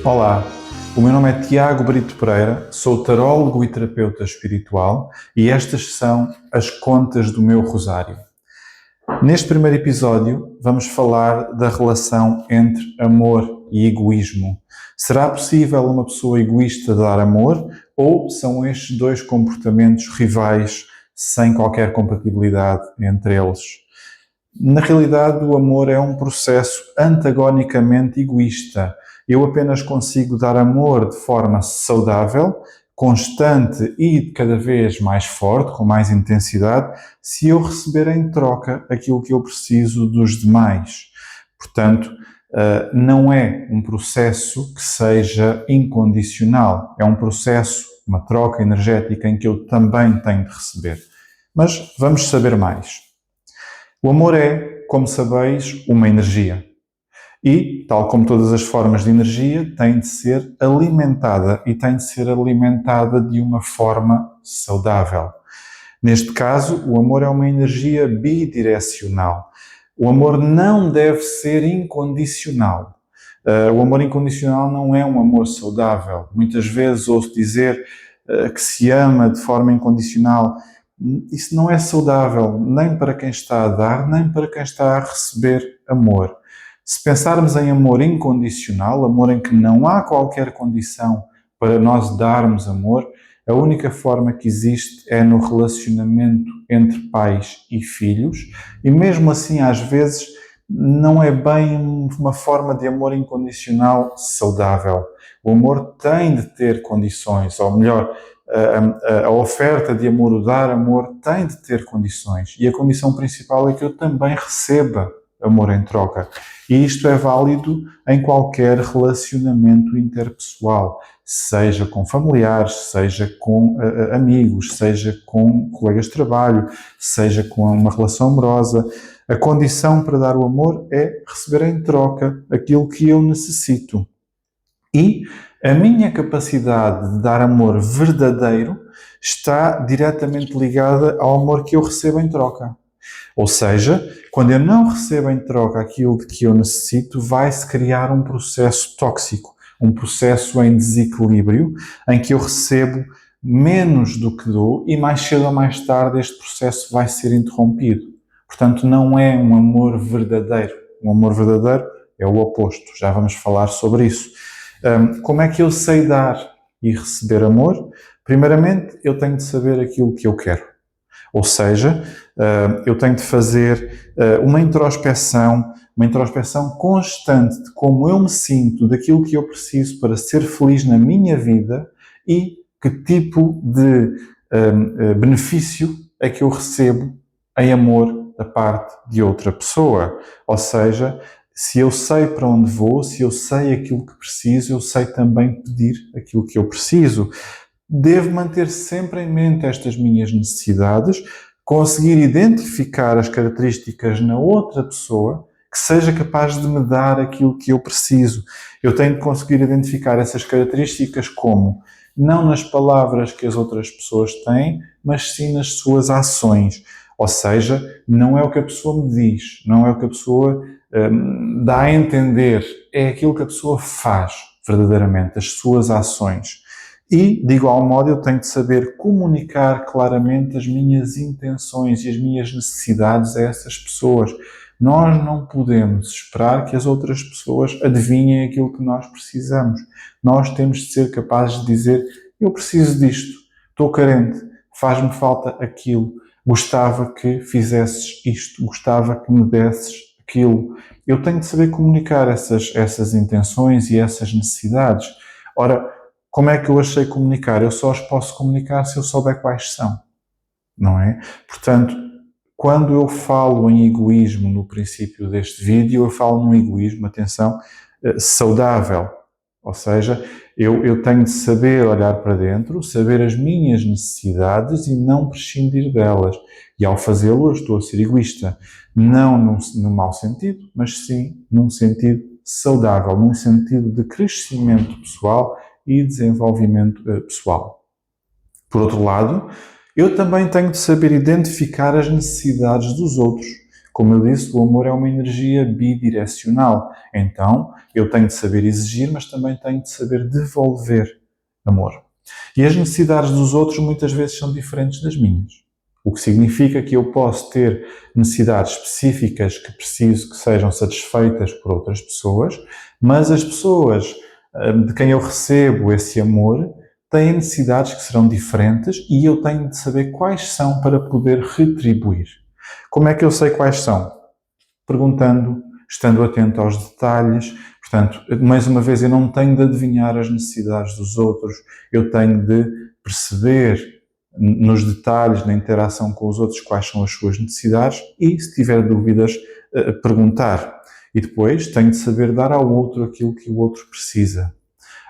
Olá, o meu nome é Tiago Brito Pereira, sou tarólogo e terapeuta espiritual e estas são as contas do meu rosário. Neste primeiro episódio vamos falar da relação entre amor e egoísmo. Será possível uma pessoa egoísta dar amor ou são estes dois comportamentos rivais sem qualquer compatibilidade entre eles? Na realidade, o amor é um processo antagonicamente egoísta. Eu apenas consigo dar amor de forma saudável, constante e cada vez mais forte, com mais intensidade, se eu receber em troca aquilo que eu preciso dos demais. Portanto, não é um processo que seja incondicional. É um processo, uma troca energética em que eu também tenho de receber. Mas vamos saber mais. O amor é, como sabeis, uma energia. E, tal como todas as formas de energia, tem de ser alimentada e tem de ser alimentada de uma forma saudável. Neste caso, o amor é uma energia bidirecional. O amor não deve ser incondicional. O amor incondicional não é um amor saudável. Muitas vezes ouço dizer que se ama de forma incondicional. Isso não é saudável, nem para quem está a dar, nem para quem está a receber amor. Se pensarmos em amor incondicional, amor em que não há qualquer condição para nós darmos amor, a única forma que existe é no relacionamento entre pais e filhos, e mesmo assim, às vezes, não é bem uma forma de amor incondicional saudável. O amor tem de ter condições, ou melhor, a oferta de amor, o dar amor, tem de ter condições. E a condição principal é que eu também receba amor em troca. E isto é válido em qualquer relacionamento interpessoal, seja com familiares, seja com amigos, seja com colegas de trabalho, seja com uma relação amorosa. A condição para dar o amor é receber em troca aquilo que eu necessito. E a minha capacidade de dar amor verdadeiro está diretamente ligada ao amor que eu recebo em troca. Ou seja, quando eu não recebo em troca aquilo de que eu necessito, vai-se criar um processo tóxico, um processo em desequilíbrio, em que eu recebo menos do que dou e mais cedo ou mais tarde este processo vai ser interrompido. Portanto, não é um amor verdadeiro. Um amor verdadeiro é o oposto. Já vamos falar sobre isso. Como é que eu sei dar e receber amor? Primeiramente, eu tenho de saber aquilo que eu quero. Ou seja, eu tenho de fazer uma introspecção constante de como eu me sinto, daquilo que eu preciso para ser feliz na minha vida e que tipo de benefício é que eu recebo em amor da parte de outra pessoa. Ou seja, se eu sei para onde vou, se eu sei aquilo que preciso, eu sei também pedir aquilo que eu preciso. Devo manter sempre em mente estas minhas necessidades, conseguir identificar as características na outra pessoa que seja capaz de me dar aquilo que eu preciso. Eu tenho de conseguir identificar essas características como? Não nas palavras que as outras pessoas têm, mas sim nas suas ações. Ou seja, não é o que a pessoa me diz, não é o que a pessoa dá a entender, é aquilo que a pessoa faz verdadeiramente, as suas ações. E, de igual modo, eu tenho de saber comunicar claramente as minhas intenções e as minhas necessidades a essas pessoas. Nós não podemos esperar que as outras pessoas adivinhem aquilo que nós precisamos. Nós temos de ser capazes de dizer: eu preciso disto, estou carente, faz-me falta aquilo, gostava que fizesses isto, gostava que me desses aquilo. Eu tenho de saber comunicar essas intenções e essas necessidades. Ora, como é que eu as sei comunicar? Eu só as posso comunicar se eu souber quais são, não é? Portanto, quando eu falo em egoísmo no princípio deste vídeo, eu falo num egoísmo, atenção, saudável. Ou seja, eu tenho de saber olhar para dentro, saber as minhas necessidades e não prescindir delas. E ao fazê-lo, eu estou a ser egoísta. Não num mau sentido, mas sim num sentido saudável, num sentido de crescimento pessoal e desenvolvimento pessoal. Por outro lado, eu também tenho de saber identificar as necessidades dos outros. Como eu disse, o amor é uma energia bidirecional. Então, eu tenho de saber exigir, mas também tenho de saber devolver amor. E as necessidades dos outros muitas vezes são diferentes das minhas. O que significa que eu posso ter necessidades específicas que preciso que sejam satisfeitas por outras pessoas, mas as pessoas de quem eu recebo esse amor têm necessidades que serão diferentes e eu tenho de saber quais são para poder retribuir. Como é que eu sei quais são? Perguntando, estando atento aos detalhes. Portanto, mais uma vez, eu não tenho de adivinhar as necessidades dos outros, eu tenho de perceber nos detalhes, na interação com os outros, quais são as suas necessidades e, se tiver dúvidas, perguntar. E depois tenho de saber dar ao outro aquilo que o outro precisa.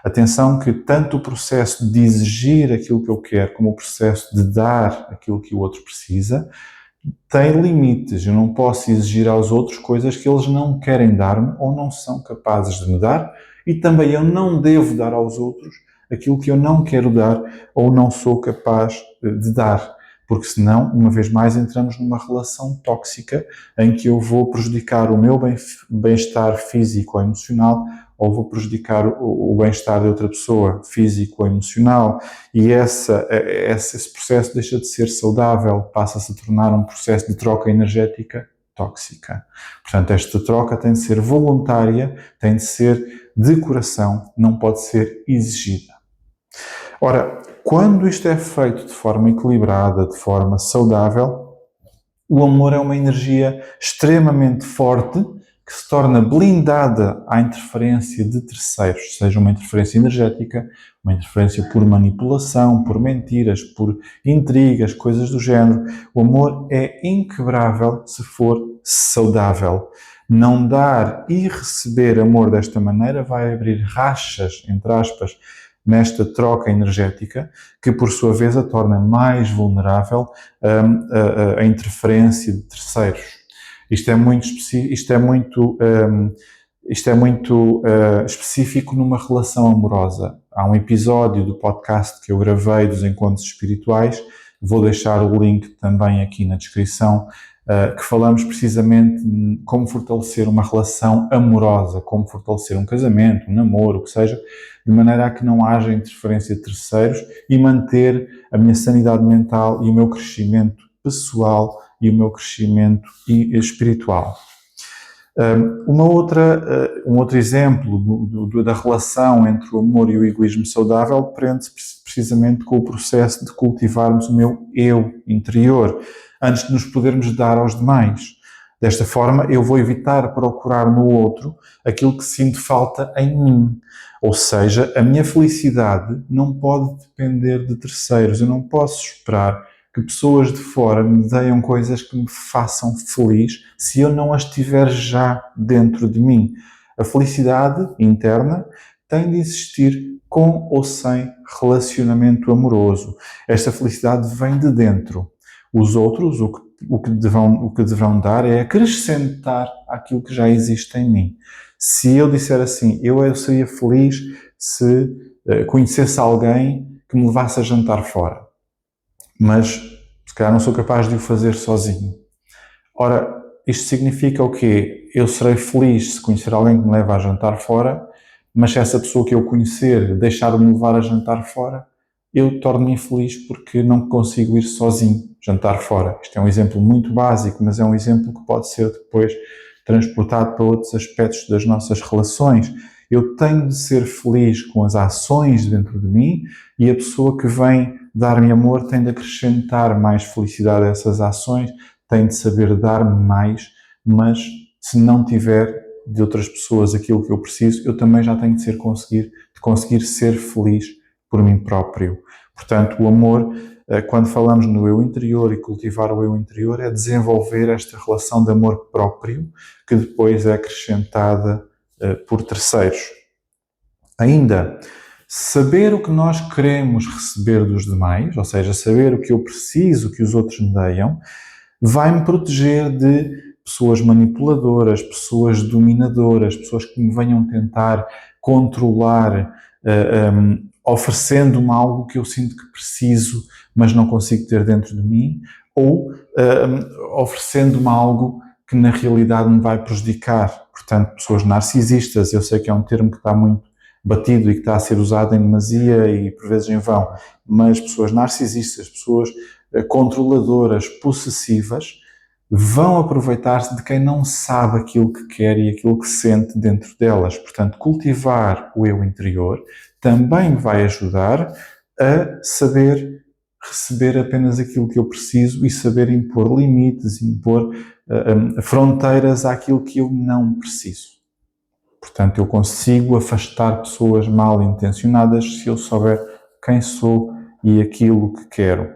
Atenção que tanto o processo de exigir aquilo que eu quero como o processo de dar aquilo que o outro precisa tem limites. Eu não posso exigir aos outros coisas que eles não querem dar-me ou não são capazes de me dar, e também eu não devo dar aos outros aquilo que eu não quero dar ou não sou capaz de dar, porque senão, uma vez mais, entramos numa relação tóxica em que eu vou prejudicar o meu bem-estar físico ou emocional, ou vou prejudicar o bem-estar de outra pessoa, físico ou emocional, e esse processo deixa de ser saudável, passa a se tornar um processo de troca energética tóxica. Portanto, esta troca tem de ser voluntária, tem de ser de coração, não pode ser exigida. Ora, quando isto é feito de forma equilibrada, de forma saudável, o amor é uma energia extremamente forte que se torna blindada à interferência de terceiros, seja uma interferência energética, uma interferência por manipulação, por mentiras, por intrigas, coisas do género. O amor é inquebrável se for saudável. Não dar e receber amor desta maneira vai abrir rachas, entre aspas, nesta troca energética, que por sua vez a torna mais vulnerável à interferência de terceiros. Isto é muito específico numa relação amorosa. Há um episódio do podcast que eu gravei dos encontros espirituais, vou deixar o link também aqui na descrição, que falamos precisamente como fortalecer uma relação amorosa, como fortalecer um casamento, um namoro, o que seja, de maneira a que não haja interferência de terceiros e manter a minha sanidade mental e o meu crescimento pessoal e o meu crescimento espiritual. Um outro exemplo da relação entre o amor e o egoísmo saudável prende-se precisamente com o processo de cultivarmos o meu eu interior, antes de nos podermos dar aos demais. Desta forma, eu vou evitar procurar no outro aquilo que sinto falta em mim. Ou seja, a minha felicidade não pode depender de terceiros. Eu não posso esperar que pessoas de fora me deem coisas que me façam feliz se eu não as tiver já dentro de mim. A felicidade interna tem de existir com ou sem relacionamento amoroso. Esta felicidade vem de dentro. Os outros, o que deverão dar é acrescentar aquilo que já existe em mim. Se eu disser assim, eu seria feliz se conhecesse alguém que me levasse a jantar fora, mas se calhar não sou capaz de o fazer sozinho. Ora, isto significa o quê? Eu serei feliz se conhecer alguém que me leva a jantar fora, mas se essa pessoa que eu conhecer deixar-me levar a jantar fora, eu torno-me infeliz porque não consigo ir sozinho jantar fora. Isto é um exemplo muito básico, mas é um exemplo que pode ser depois transportado para outros aspectos das nossas relações. Eu tenho de ser feliz com as ações dentro de mim e a pessoa que vem dar-me amor tem de acrescentar mais felicidade a essas ações, tem de saber dar-me mais, mas se não tiver de outras pessoas aquilo que eu preciso, eu também já tenho de conseguir ser feliz por mim próprio. Portanto, o amor, quando falamos no eu interior e cultivar o eu interior, é desenvolver esta relação de amor próprio que depois é acrescentada por terceiros. Ainda, saber o que nós queremos receber dos demais, ou seja, saber o que eu preciso que os outros me deem, vai-me proteger de pessoas manipuladoras, pessoas dominadoras, pessoas que me venham tentar controlar, oferecendo-me algo que eu sinto que preciso, mas não consigo ter dentro de mim, ou oferecendo-me algo que na realidade me vai prejudicar. Portanto, pessoas narcisistas, eu sei que é um termo que está muito batido e que está a ser usado em demasia e por vezes em vão, mas pessoas narcisistas, pessoas controladoras, possessivas, vão aproveitar-se de quem não sabe aquilo que quer e aquilo que sente dentro delas. Portanto, cultivar o eu interior também me vai ajudar a saber receber apenas aquilo que eu preciso e saber impor limites, impor fronteiras àquilo que eu não preciso. Portanto, eu consigo afastar pessoas mal intencionadas se eu souber quem sou e aquilo que quero.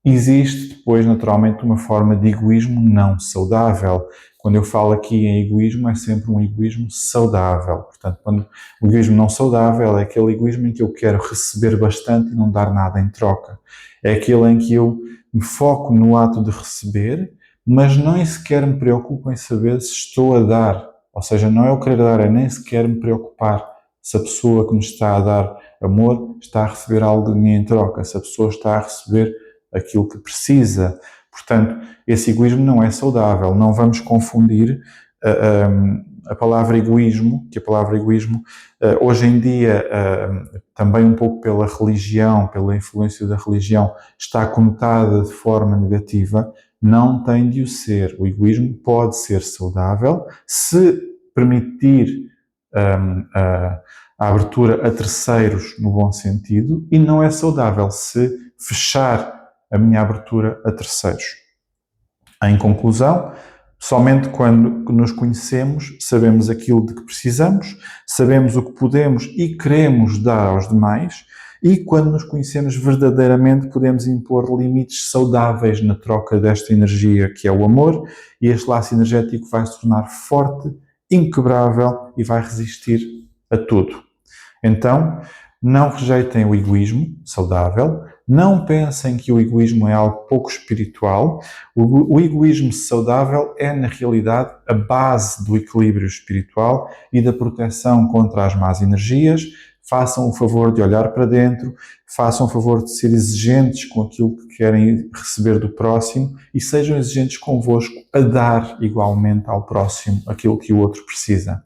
Existe depois, naturalmente, uma forma de egoísmo não saudável. Quando eu falo aqui em egoísmo, é sempre um egoísmo saudável. Portanto, quando o egoísmo não saudável é aquele egoísmo em que eu quero receber bastante e não dar nada em troca. É aquele em que eu me foco no ato de receber, mas nem sequer me preocupo em saber se estou a dar. Ou seja, não é o querer dar, é nem sequer me preocupar se a pessoa que me está a dar amor está a receber algo de mim em troca, se a pessoa está a receber aquilo que precisa. Portanto, esse egoísmo não é saudável. Não vamos confundir a palavra egoísmo, que a palavra egoísmo, hoje em dia, também um pouco pela religião, pela influência da religião, está conotada de forma negativa. Não tem de o ser. O egoísmo pode ser saudável se permitir a abertura a terceiros no bom sentido, e não é saudável se fechar a minha abertura a terceiros. Em conclusão, somente quando nos conhecemos, sabemos aquilo de que precisamos, sabemos o que podemos e queremos dar aos demais, e quando nos conhecemos verdadeiramente, podemos impor limites saudáveis na troca desta energia que é o amor, e este laço energético vai se tornar forte, inquebrável e vai resistir a tudo. Então, não rejeitem o egoísmo saudável, não pensem que o egoísmo é algo pouco espiritual. O egoísmo saudável é, na realidade, a base do equilíbrio espiritual e da proteção contra as más energias. Façam o favor de olhar para dentro, façam o favor de ser exigentes com aquilo que querem receber do próximo e sejam exigentes convosco a dar igualmente ao próximo aquilo que o outro precisa.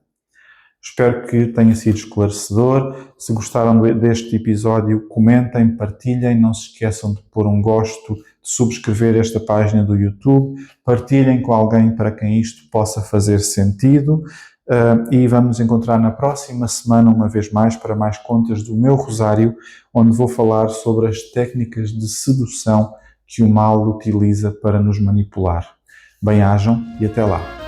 Espero que tenha sido esclarecedor. Se gostaram deste episódio, comentem, partilhem. Não se esqueçam de pôr um gosto, de subscrever esta página do YouTube. Partilhem com alguém para quem isto possa fazer sentido. E vamos nos encontrar na próxima semana, uma vez mais, para mais contas do meu rosário, onde vou falar sobre as técnicas de sedução que o mal utiliza para nos manipular. Bem-ajam e até lá.